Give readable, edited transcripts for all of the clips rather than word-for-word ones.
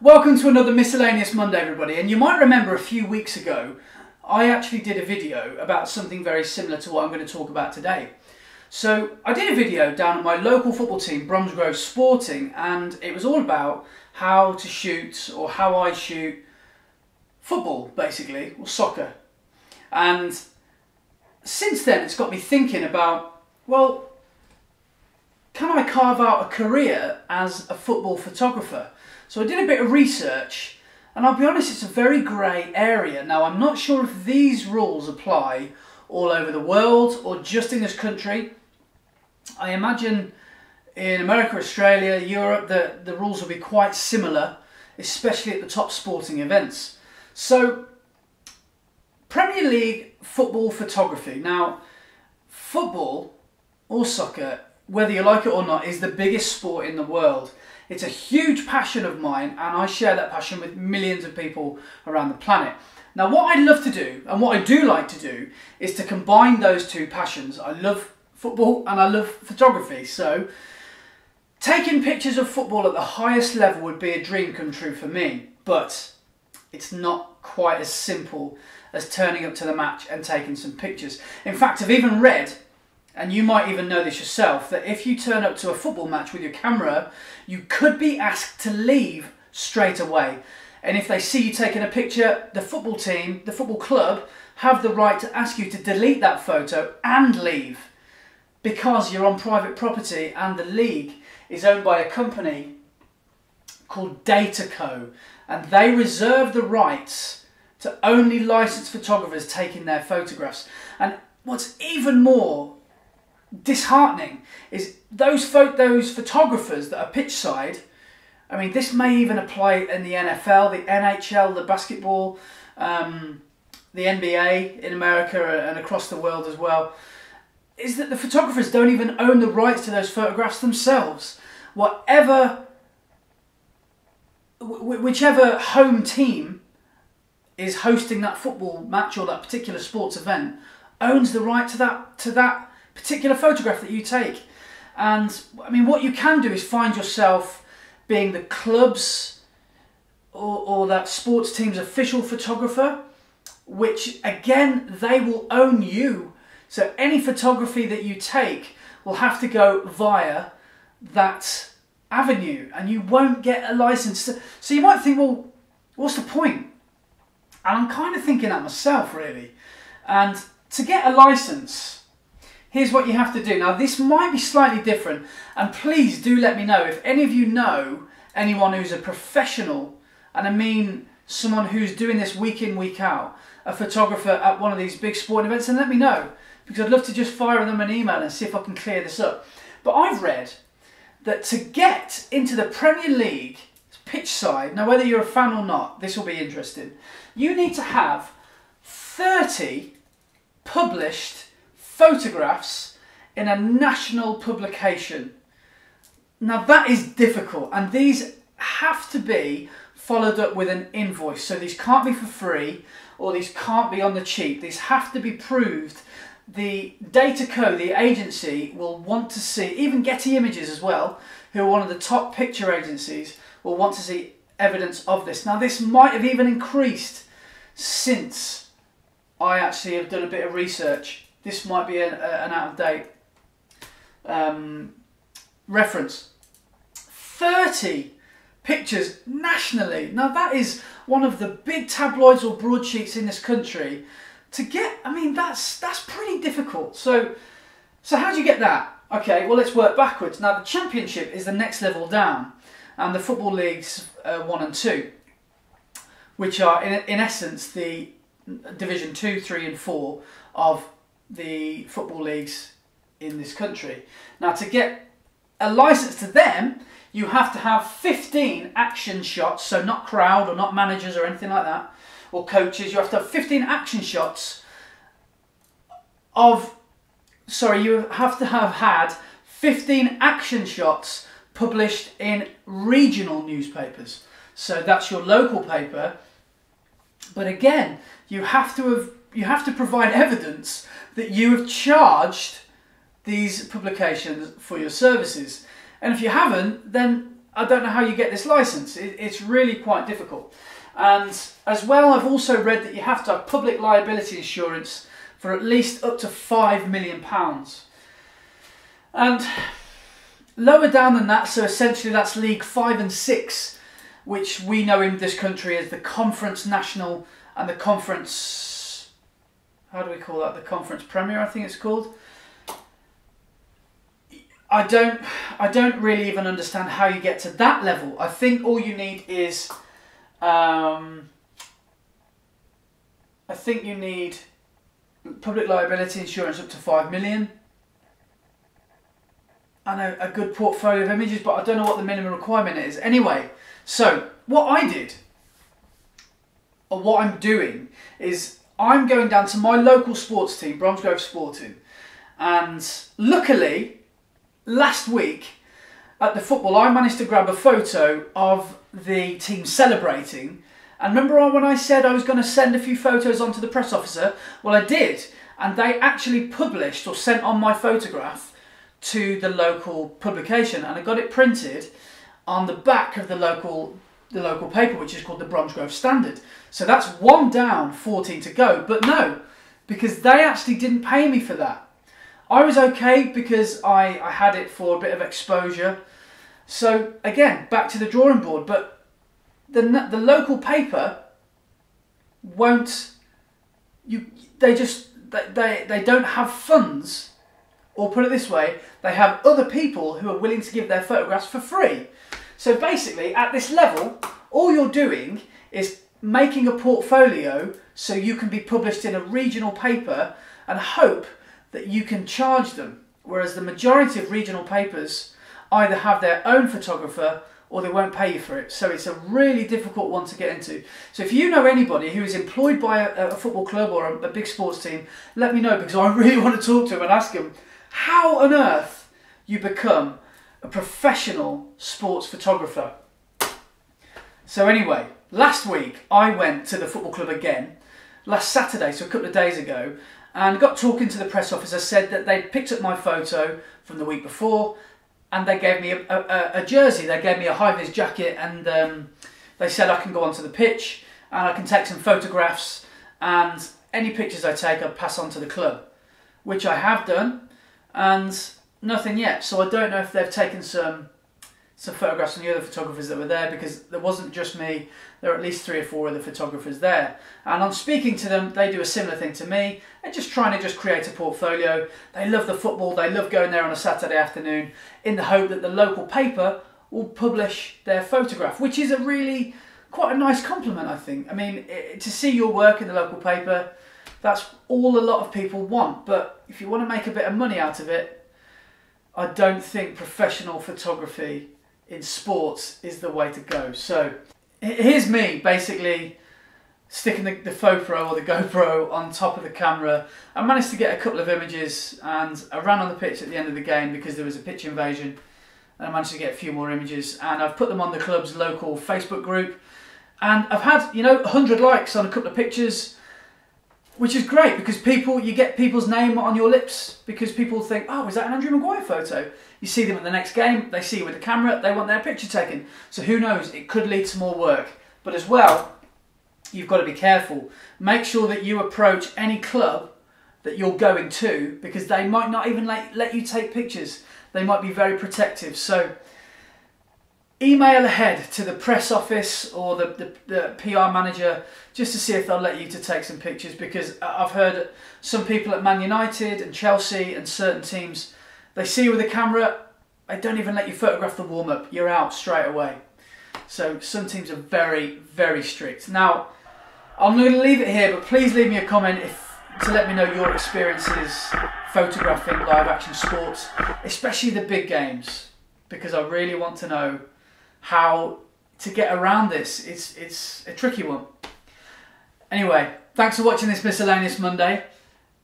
Welcome to another Miscellaneous Monday, everybody. And you might remember a few weeks ago, I actually did a video about something very similar to what I'm going to talk about today. So I did a video down at my local football team, Bromsgrove Sporting, and it was all about how to shoot, or how I shoot football, basically, or soccer. And since then, it's got me thinking about, well, can I carve out a career as a football photographer? So I did a bit of research, and I'll be honest, it's a very grey area. Now, I'm not sure if these rules apply all over the world or just in this country. I imagine in America, Australia, Europe, the rules will be quite similar, especially at the top sporting events. So, Premier League football photography. Now, football or soccer, whether you like it or not, is the biggest sport in the world. It's a huge passion of mine, and I share that passion with millions of people around the planet. Now, what I love to do, and what I do like to do, is to combine those two passions. I love football and I love photography, so taking pictures of football at the highest level would be a dream come true for me, but it's not quite as simple as turning up to the match and taking some pictures. In fact, I've even read, and you might even know this yourself, that if you turn up to a football match with your camera, you could be asked to leave straight away. And if they see you taking a picture, the football team, the football club, have the right to ask you to delete that photo and leave, because you're on private property and the league is owned by a company called Dataco, and they reserve the rights to only licensed photographers taking their photographs. And what's even more disheartening is those photographers that are pitch side. I mean, this may even apply in the NFL, the NHL, the basketball, the NBA in America and across the world as well, is that the photographers don't even own the rights to those photographs themselves. Whichever home team is hosting that football match or that particular sports event owns the right to that particular photograph that you take. And I mean, what you can do is find yourself being the club's or that sports team's official photographer, which again, they will own you. So any photography that you take will have to go via that avenue, and you won't get a license. So you might think, well, what's the point? And I'm kind of thinking that myself, really. And to get a license, here's what you have to do. Now, this might be slightly different, and please do let me know if any of you know anyone who's a professional, and I mean someone who's doing this week in, week out, a photographer at one of these big sporting events, and let me know, because I'd love to just fire them an email and see if I can clear this up. But I've read that to get into the Premier League pitch side, now whether you're a fan or not, this will be interesting, you need to have 30 published photographs in a national publication. Now that is difficult, and these have to be followed up with an invoice. So these can't be for free, or these can't be on the cheap. These have to be proved. The Dataco, the agency, will want to see, even Getty Images as well, who are one of the top picture agencies, will want to see evidence of this. Now this might have even increased since I actually have done a bit of research. This might be an out-of-date reference. 30 pictures nationally. Now that is one of the big tabloids or broadsheets in this country. To get, I mean, that's pretty difficult. So how do you get that? Okay, well, let's work backwards. Now the Championship is the next level down, and the football leagues 1 and 2, which are in essence the Division 2, 3 and 4 of the football leagues in this country. Now, to get a license to them, you have to have 15 action shots, so not crowd or not managers or anything like that, or coaches. You have to have 15 action shots you have to have had 15 action shots published in regional newspapers. So that's your local paper. But again, you have to provide evidence that you have charged these publications for your services. And if you haven't, then I don't know how you get this license. It's really quite difficult. And as well, I've also read that you have to have public liability insurance for at least up to £5 million. And lower down than that, so essentially that's League 5 and 6, which we know in this country as the Conference National and the Conference, how do we call that? The Conference Premier, I think it's called. I don't really even understand how you get to that level. I think all you need is, I think you need public liability insurance up to 5 million. And a good portfolio of images, but I don't know what the minimum requirement is. Anyway, so what I did, or what I'm doing, is I'm going down to my local sports team, Bromsgrove Sporting, and luckily, last week at the football, I managed to grab a photo of the team celebrating. And remember when I said I was going to send a few photos on to the press officer? Well, I did, and they actually published or sent on my photograph to the local publication, and I got it printed on the back of the local paper, which is called the Bromsgrove Standard. So that's 1 down, 14 to go. But no, because they actually didn't pay me for that. I was okay because I had it for a bit of exposure. So again, back to the drawing board. But the local paper won't. They don't have funds. Or put it this way, they have other people who are willing to give their photographs for free. So basically, at this level, all you're doing is making a portfolio so you can be published in a regional paper and hope that you can charge them. Whereas the majority of regional papers either have their own photographer or they won't pay you for it. So it's a really difficult one to get into. So if you know anybody who is employed by a football club or a big sports team, let me know, because I really want to talk to them and ask them how on earth you become a professional sports photographer. So anyway, last week I went to the football club again, last Saturday, so a couple of days ago, and got talking to the press officer, said that they'd picked up my photo from the week before, and they gave me a jersey, they gave me a high-vis jacket, and they said I can go onto the pitch, and I can take some photographs, and any pictures I take I'll pass on to the club, which I have done. And nothing yet, so I don't know if they've taken some photographs from the other photographers that were there, because there wasn't just me, there were at least 3 or 4 other photographers there. And on speaking to them, they do a similar thing to me. They're just trying to create a portfolio. They love the football, they love going there on a Saturday afternoon in the hope that the local paper will publish their photograph, which is quite a nice compliment, I think. I mean, to see your work in the local paper, that's all a lot of people want. But if you want to make a bit of money out of it, I don't think professional photography in sports is the way to go. So here's me basically sticking the FoPro or the GoPro on top of the camera. I managed to get a couple of images, and I ran on the pitch at the end of the game because there was a pitch invasion, and I managed to get a few more images, and I've put them on the club's local Facebook group, and I've had 100 likes on a couple of pictures, which is great, because you get people's name on your lips, because people think, oh, is that an Andrew Maguire photo? You see them at the next game, they see you with the camera, they want their picture taken. So who knows, it could lead to more work. But as well, you've got to be careful. Make sure that you approach any club that you're going to, because they might not even let you take pictures. They might be very protective. So email ahead to the press office or the PR manager just to see if they'll let you to take some pictures, because I've heard some people at Man United and Chelsea and certain teams, they see you with a camera, they don't even let you photograph the warm-up, you're out straight away. So some teams are very, very strict. Now, I'm going to leave it here, but please leave me a comment to let me know your experiences photographing live action sports, especially the big games, because I really want to know how to get around this. It's a tricky one. Anyway, thanks for watching this Miscellaneous Monday.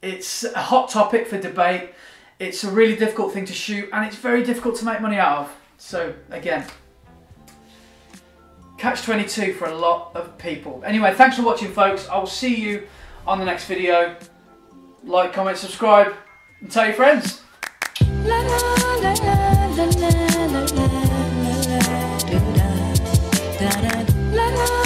It's a hot topic for debate. It's a really difficult thing to shoot, and it's very difficult to make money out of. So again, catch-22 for a lot of people. Anyway, thanks for watching, folks. I will see you on the next video. Like, comment, subscribe, and tell your friends. La, la, la, la, la, la, la, la. better.